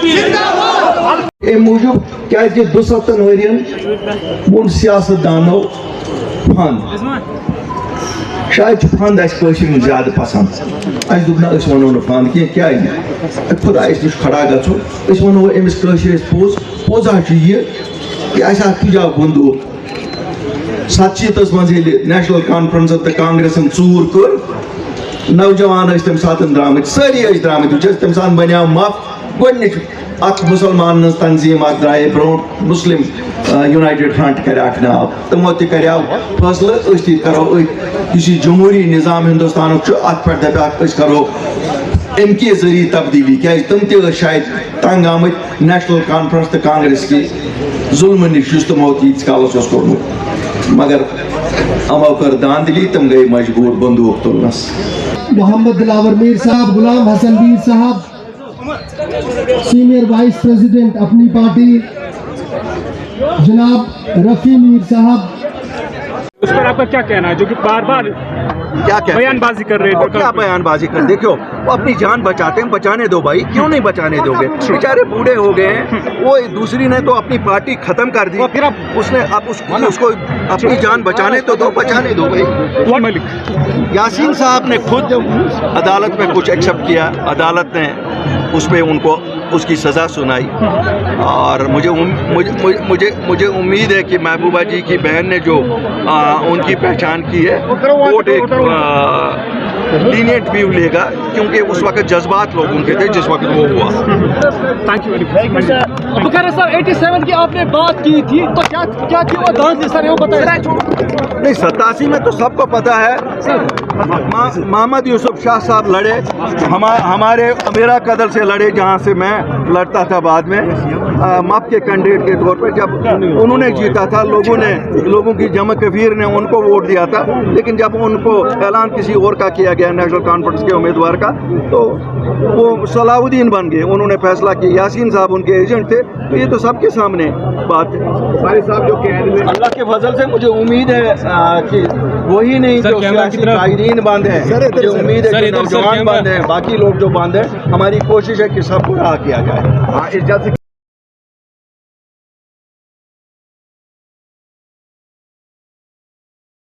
اے موجود کیا کہ 200 ورین بون سیاست دانو پھند شاید پھند اس کوشش زیادہ پسند اس دبنا اس ونو پھند کیا خدا اس نش کھڑا گژھو اس ونو امس کوشش پوزا یہ کہ ایسا تجا بندوق 7 مز نیشنل کانفرنس تو کانگریسن ژور کر نوجوان تم سات درامت ساری درامت تم سات بنیو مف گۄڈنِچ اخ مسلمان تنظیم اخ درائے برو مسلم یونائٹڈ فرنٹ کر اپنا تمو تہ کرو فیصلہ تہ کرو اس جمہوری نظام ہندوستان ات پہ دپا کرو ام کے ذریعے تبدیلی کیا تم تہ شاید تنگ آمت نیشنل کانفرنس تو کانگریس کی ظلم نش تمو تیت کالس کورمت مگر امو کر داندلی تم گئی مجبور بندوق تلنس محمد دلاور میر صاحب غلام حسن میر صاحب سینئر وائس پریزیڈنٹ اپنی پارٹی جناب رفیع میر صاحب اس پر آپ کا کیا کہنا ہے جو کہ بار بار کیا بیان بازی کر رہے ہیں کیا بیان بازی کر دیکھو وہ اپنی جان بچاتے ہیں بچانے دو بھائی کیوں نہیں بچانے دو گے بیچارے بوڑھے ہو گئے ہیں وہ دوسری نے تو اپنی پارٹی ختم کر دی پھر اب اس نے اب اس کو اپنی جان بچانے تو دو بچانے دو بھائی یاسین صاحب نے خود عدالت میں کچھ ایکسیپٹ کیا عدالت نے اس پہ ان کو اس کی سزا سنائی اور مجھے امید ہے کہ محبوبہ جی کی بہن نے جو ان کی پہچان کی ہے کورٹ ایک لینیٹ ویو لے گا کیونکہ اس وقت جذبات لوگ ان کے تھے جس وقت وہ ہوا. تھینک یو بخاری صاحب 87 کی آپ نے بات کی تھی تو کیا تھی وہ دانت سر وہ بتائیں. نہیں 87 میں تو سب کو پتا ہے محمد یوسف شاہ صاحب لڑے ہمارے میرا قدر سے لڑے جہاں سے میں لڑتا تھا بعد میں مپ کے کینڈیڈیٹ کے طور پہ جب انہوں نے جیتا تھا لوگوں کی جمع کثیر نے ان کو ووٹ دیا تھا لیکن جب ان کو اعلان کسی اور کا کیا گیا نیشنل کانفرنس کے امیدوار کا تو وہ صلاح الدین بن گئے انہوں نے فیصلہ کیا. یاسین صاحب ان کے ایجنٹ تھے تو یہ تو سب کے سامنے بات ہے. اللہ کے فضل سے مجھے امید ہے کہ وہی نہیں جو سیاسی قائدین بند ہیں مجھے امید ہے کہ نوجوان بند ہیں باقی لوگ جو بند ہیں ہماری کوشش ہے کہ سب کو رہا کیا جائے.